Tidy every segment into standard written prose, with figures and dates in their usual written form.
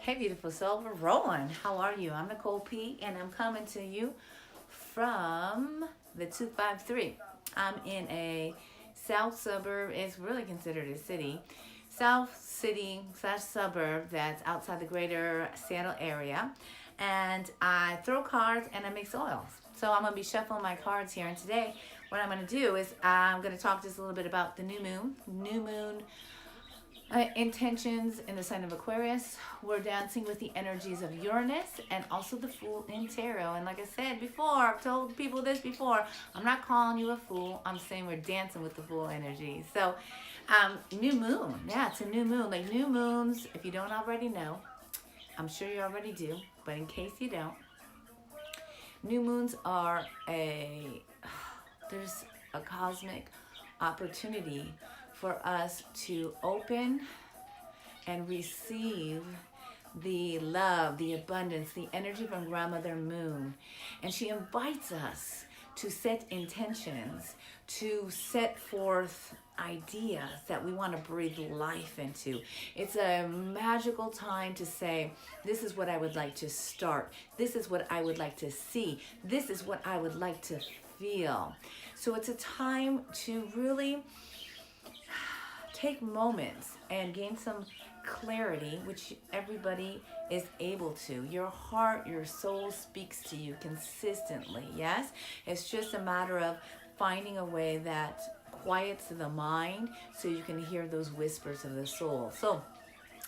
Hey, beautiful soul, we're rolling. How are you? I'm Nicole P, and I'm coming to you from the 253. I'm in a south suburb. It's really considered a city. South city slash suburb that's outside the greater Seattle area. And I throw cards and I mix oils. So I'm going to be shuffling my cards here. And today, what I'm going to do is I'm going to talk just a little bit about the new moon. New moon intentions in the sign of Aquarius. We're dancing with the energies of Uranus and also the Fool in Tarot. And like I said before, I've told people this before, I'm not calling you a fool. I'm saying we're dancing with the Fool energy. So, new moon. Yeah, it's a new moon. Like new moons, if you don't already know, I'm sure you already do, but in case you don't, new moons are there's a cosmic opportunity for us to open and receive the love, the abundance, the energy from Grandmother Moon. And she invites us to set intentions, to set forth ideas that we want to breathe life into. It's a magical time to say, this is what I would like to start. This is what I would like to see. This is what I would like to feel. So it's a time to really take moments and gain some clarity, which everybody is able to. Your heart, your soul speaks to you consistently, yes? It's just a matter of finding a way that quiets the mind so you can hear those whispers of the soul. So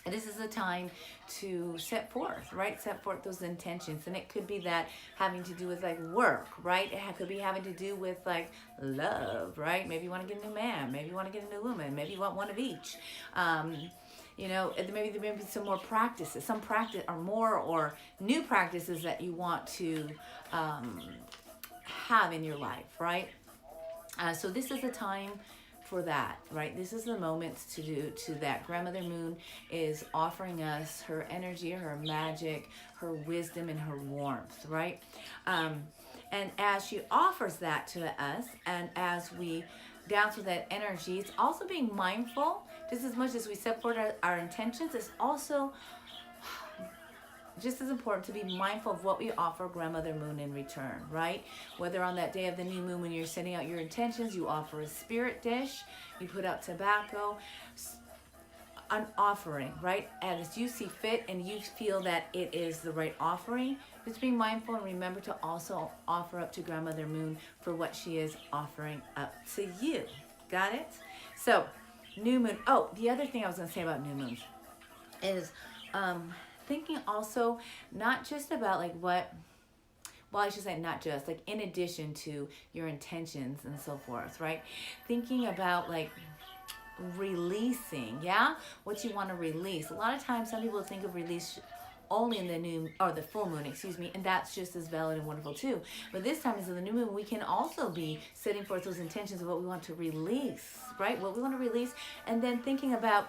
this is a time to set forth, right? Set forth those intentions. And it could be that having to do with like work, right? It could be having to do with like love, right? Maybe you want to get a new man. Maybe you want to get a new woman. Maybe you want one of each. Maybe there may be some more practices, some practice or more or new practices that you want to have in your life, right? So this is the time for that, right? This is the moment to do to that. Grandmother Moon is offering us her energy, her magic, her wisdom, and her warmth, right? And as she offers that to us, and as we dance with that energy, it's also being mindful, just as much as we set forth our intentions, it's also just as important to be mindful of what we offer Grandmother Moon in return, right? Whether on that day of the new moon when you're setting out your intentions, you offer a spirit dish, you put out tobacco, an offering, right? As you see fit and you feel that it is the right offering, just be mindful and remember to also offer up to Grandmother Moon for what she is offering up to you. Got it? So, new moon. Oh, the other thing I was going to say about new moons is thinking also not just about like I should say not just, like in addition to your intentions and so forth, right? Thinking about like releasing, yeah? What you want to release. A lot of times some people think of release only in the new or the full moon, and that's just as valid and wonderful too. But this time is in the new moon, we can also be setting forth those intentions of what we want to release, right? What we want to release, and then thinking about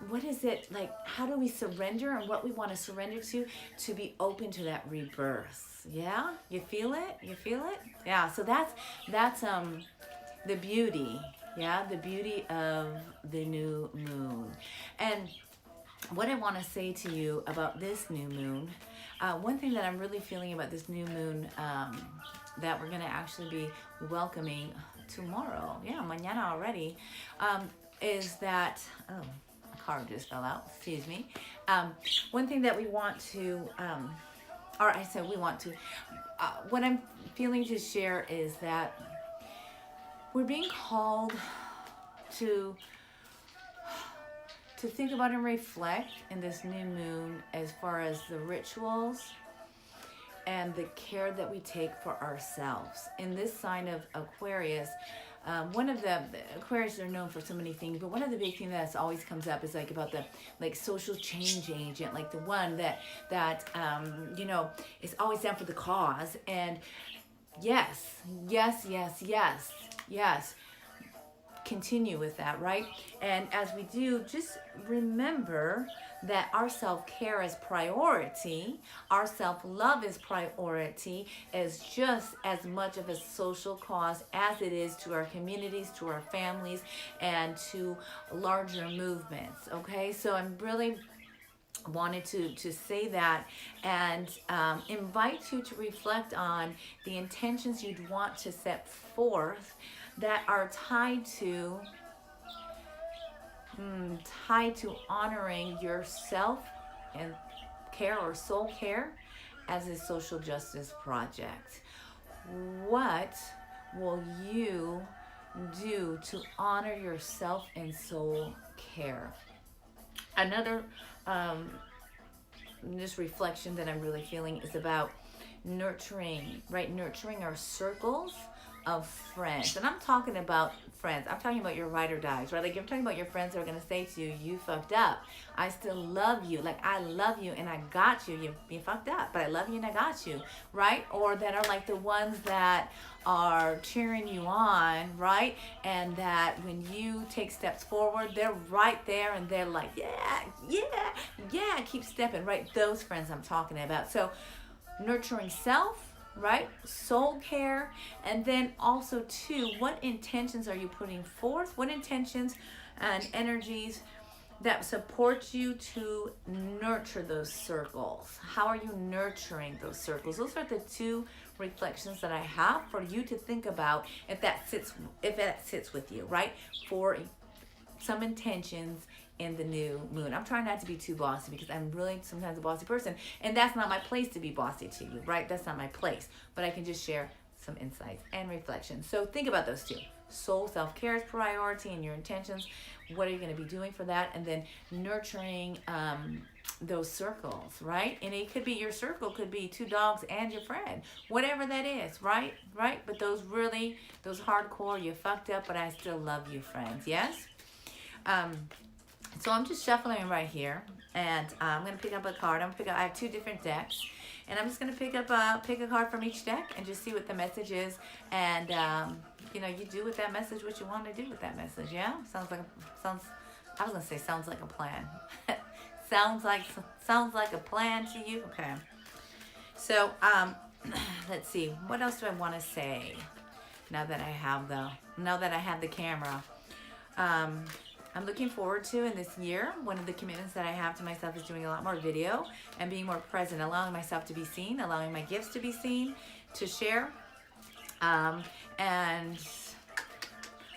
what is it like, how do we surrender and what we want to surrender to be open to that rebirth. Yeah, you feel it. Yeah, so that's the beauty, yeah, the beauty of the new moon. And what I want to say to you about this new moon, one thing that I'm really feeling about this new moon, that we're going to actually be welcoming tomorrow, yeah, mañana already, is that, oh, card just fell out, excuse me. One thing that we want to, what I'm feeling to share is that we're being called to think about and reflect in this new moon as far as the rituals and the care that we take for ourselves. In this sign of Aquarius, one of the Aquarius are known for so many things, but one of the big things that always comes up is like about the like social change agent, like the one that is always down for the cause. And yes, continue with that, right? And as we do, just remember that our self-care is priority, our self-love is priority, is just as much of a social cause as it is to our communities, to our families, and to larger movements, okay? So I'm really wanted to say that and invite you to reflect on the intentions you'd want to set forth that are tied to honoring yourself and care or soul care as a social justice project. What will you do to honor yourself and soul care? Another um, this reflection that I'm really feeling is about nurturing, right? Nurturing our circles of friends. And I'm talking about friends. I'm talking about your ride or dies, right? Like I'm talking about your friends that are going to say to you, you fucked up. I still love you. Like I love you and I got you. You fucked up, but I love you and I got you, right? Or that are like the ones that are cheering you on, right? And that when you take steps forward, they're right there and they're like, yeah, keep stepping, right? Those friends I'm talking about. So nurturing self, right? Soul care. And then also too, what intentions are you putting forth? What intentions and energies that support you to nurture those circles? How are you nurturing those circles? Those are the two reflections that I have for you to think about if that sits with you, right? For some intentions in the new moon. I'm trying not to be too bossy because I'm really sometimes a bossy person, and that's not my place to be bossy to you, right? That's not my place, but I can just share some insights and reflections. So think about those two. Soul self-care is priority and your intentions. What are you going to be doing for that? And then nurturing those circles, right? And it could be, your circle could be 2 dogs and your friend, whatever that is, right? But those hardcore, you fucked up, but I still love you friends, yes? So I'm just shuffling right here, and I'm going to pick up a card. I have 2 different decks, and I'm just going to pick a card from each deck and just see what the message is. And, you do with that message what you want to do with that message, yeah? I was going to say sounds like a plan. sounds like a plan to you? Okay. So, let's see. What else do I want to say now that I have the camera? I'm looking forward to in this year, one of the commitments that I have to myself is doing a lot more video and being more present, allowing myself to be seen, allowing my gifts to be seen, to share. And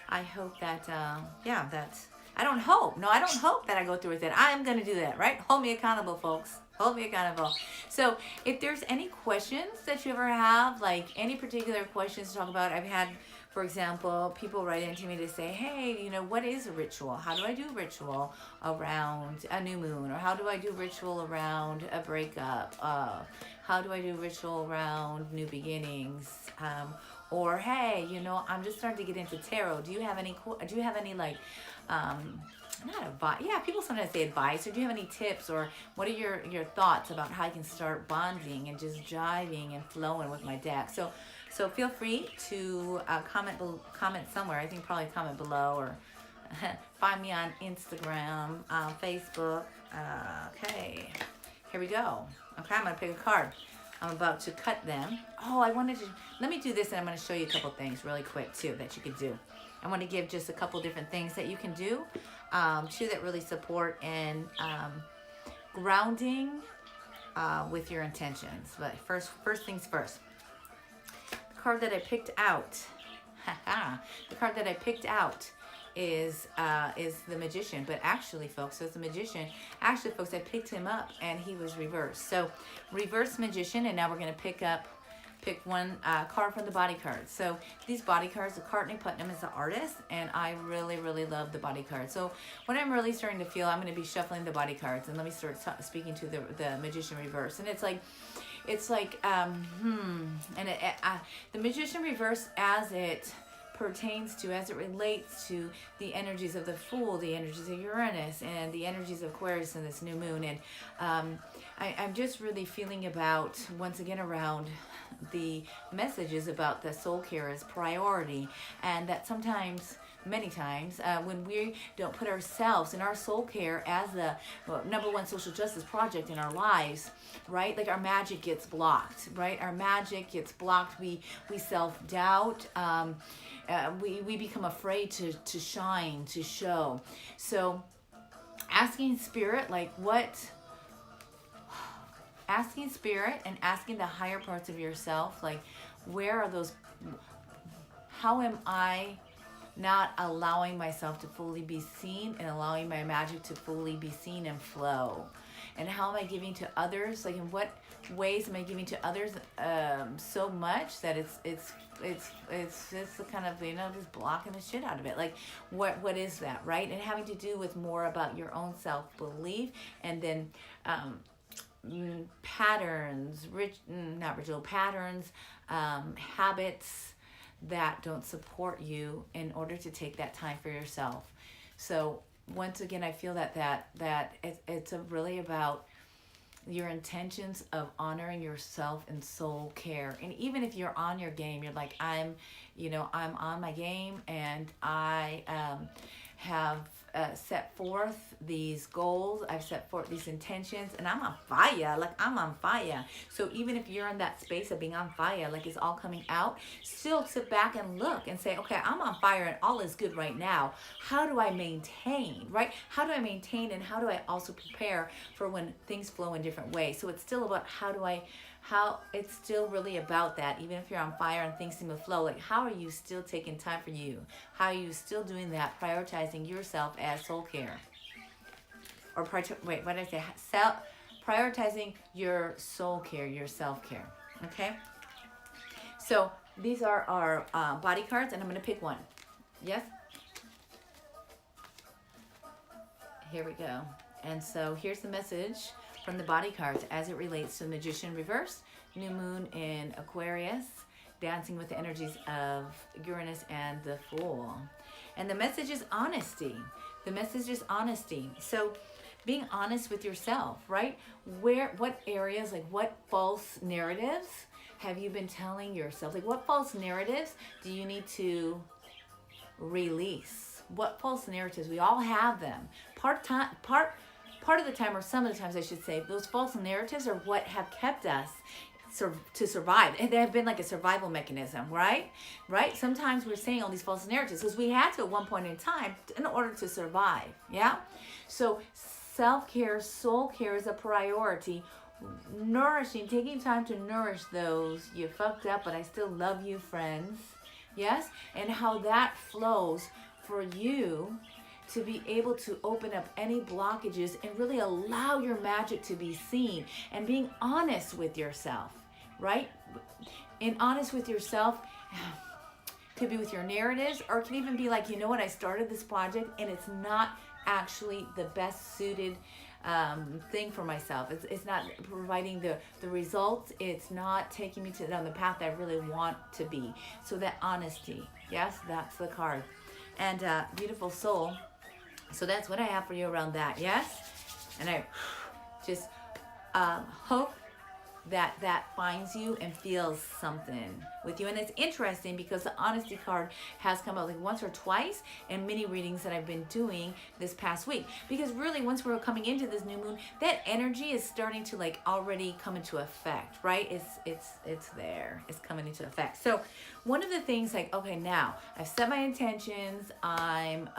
I hope that, I don't hope that I go through with it. I am going to do that, right? Hold me accountable, folks. Hold me accountable. So if there's any questions that you ever have, like any particular questions to talk about, I've had, for example, people write into me to say, hey, what is a ritual? How do I do ritual around a new moon? Or how do I do ritual around a breakup? How do I do ritual around new beginnings? Or, hey, I'm just starting to get into tarot. Do you have any like, not advice. Yeah, people sometimes say advice. Or do you have any tips? Or what are your thoughts about how I can start bonding and just jiving and flowing with my deck? So feel free to comment somewhere. I think probably comment below, or find me on Instagram, Facebook. Okay, here we go. Okay, I'm going to pick a card. I'm about to cut them. Oh, let me do this, and I'm going to show you a couple things really quick too that you could do. I want to give just a couple different things that you can do too that really support in grounding with your intentions. But first things first. The card that I picked out. The card that I picked out is the Magician. But actually, folks, so it's the Magician. Actually, folks, I picked him up and he was reversed. So reverse Magician, and now we're going to pick one card from the body cards. So these body cards, Courtney Putnam is the artist, and I really, really love the body cards. So what I'm really starting to feel, I'm going to be shuffling the body cards, and let me start speaking to the Magician reverse. And it's like the Magician reverse, as it pertains to, as it relates to the energies of the Fool, the energies of Uranus, and the energies of Aquarius in this new moon. And I'm just really feeling about, once again, around the messages about the soul care as priority, and that many times, when we don't put ourselves and our soul care as the number one social justice project in our lives, right? Like our magic gets blocked, right? Our magic gets blocked. We self-doubt. We become afraid to shine, to show. So asking Spirit, like, what asking spirit and asking the higher parts of yourself, like, where are those, how am I not allowing myself to fully be seen and allowing my magic to fully be seen and flow? And how am I giving to others? Like, in what ways am I giving to others so much that it's just kind of, just blocking the shit out of it? Like, what is that, right? And having to do with more about your own self-belief, and then patterns, not ritual patterns, habits that don't support you in order to take that time for yourself. So once again, I feel that it's really about your intentions of honoring yourself and soul care. And even if you're on your game, you're like, I'm on my game, and I have set forth these goals, I've set forth these intentions, and I'm on fire. Like, I'm on fire. So even if you're in that space of being on fire, like it's all coming out, still sit back and look and say, okay, I'm on fire and all is good right now. How do I maintain, right? How do I maintain, and how do I also prepare for when things flow in different ways? So it's still about how it's still really about that. Even if you're on fire and things seem to flow, like, how are you still taking time for you? How are you still doing that, prioritizing yourself as soul care? Or what did I say? Prioritizing your soul care, your self-care. Okay? So these are our body cards, and I'm going to pick one. Yes? Here we go. And so here's the message from the body cards as it relates to Magician reverse, new moon in Aquarius, dancing with the energies of Uranus and the Fool. And the message is honesty. The message is honesty. So being honest with yourself, right? What areas, like what false narratives have you been telling yourself? Like, what false narratives do you need to release? What false narratives? We all have them. Part of the time, or some of the times I should say, those false narratives are what have kept us to survive. And they have been like a survival mechanism, right? Sometimes we're saying all these false narratives because we had to at one point in time in order to survive, yeah? So self-care, soul care is a priority. Nourishing, taking time to nourish those you fucked up but I still love you friends, yes? And how that flows for you to be able to open up any blockages and really allow your magic to be seen, and being honest with yourself, right? And honest with yourself could be with your narratives, or it can even be like, you know what, I started this project and it's not actually the best suited thing for myself. It's not providing the results. It's not taking me down the path that I really want to be. So that honesty, yes, that's the card. And beautiful soul. So that's what I have for you around that, yes? And I just hope that finds you and feels something with you. And it's interesting because the honesty card has come out like once or twice in many readings that I've been doing this past week. Because really, once we're coming into this new moon, that energy is starting to like already come into effect, right? It's there. It's coming into effect. So one of the things, like, okay, now I've set my intentions. I'm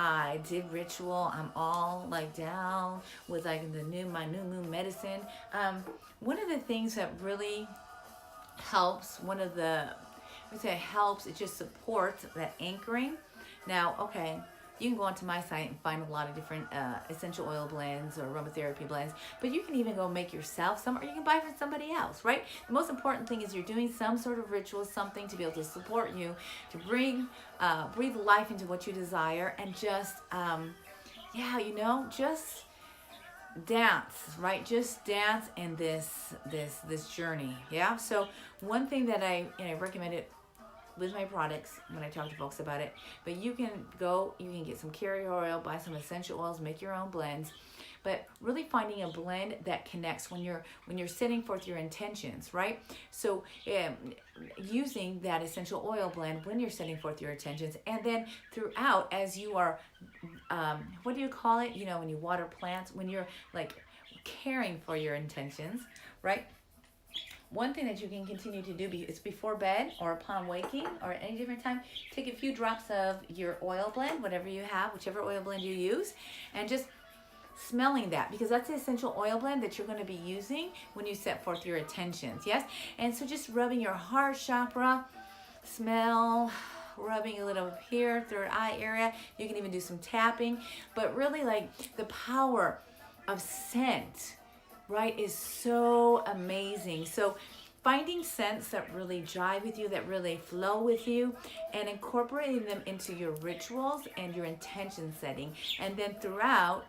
I did ritual. I'm all like down with like my new moon medicine. One of the things that really helps, it just supports that anchoring. Now, okay, you can go onto my site and find a lot of different essential oil blends or aromatherapy blends, but you can even go make yourself some, or you can buy from somebody else, right? The most important thing is you're doing some sort of ritual, something to be able to support you, to breathe life into what you desire, and just, just dance, right? Just dance in this journey, yeah? So one thing that I recommend it with my products when I talk to folks about it, but you can get some carrier oil, buy some essential oils, make your own blends, but really finding a blend that connects when you're setting forth your intentions, right? So using that essential oil blend when you're setting forth your intentions, and then throughout as you are, what do you call it? When you water plants, when you're like caring for your intentions, right? One thing that you can continue to do is before bed or upon waking or at any different time, take a few drops of your oil blend, whatever you have, whichever oil blend you use, and just smelling that, because that's the essential oil blend that you're going to be using when you set forth your intentions. Yes. And so just rubbing your heart chakra, smell, rubbing a little here, third eye area. You can even do some tapping, but really like the power of scent, right, is so amazing. So finding scents that really jive with you, that really flow with you, and incorporating them into your rituals and your intention setting. And then throughout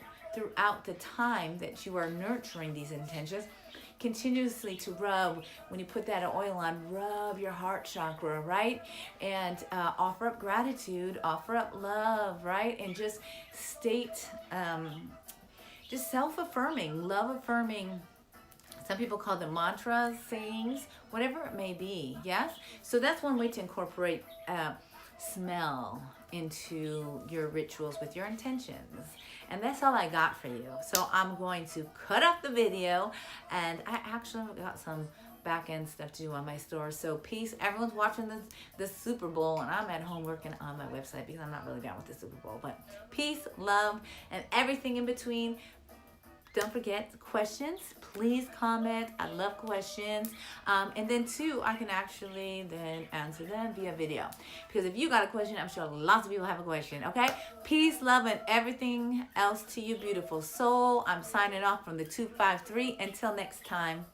the time that you are nurturing these intentions, continuously to rub, when you put that oil on, rub your heart chakra, right? And offer up gratitude, offer up love, right? And just state, just self-affirming, love-affirming. Some people call them mantras, sayings, whatever it may be, yes? So that's one way to incorporate smell into your rituals with your intentions. And that's all I got for you. So I'm going to cut off the video, and I actually got some back end stuff to do on my store. So peace. Everyone's watching this Super Bowl, and I'm at home working on my website because I'm not really down with the Super Bowl. But peace, love, and everything in between. Don't forget questions. Please comment. I love questions. And then too, I can actually then answer them via video. Because if you got a question, I'm sure lots of people have a question. Okay? Peace, love, and everything else to you, beautiful soul. I'm signing off from the 253. Until next time.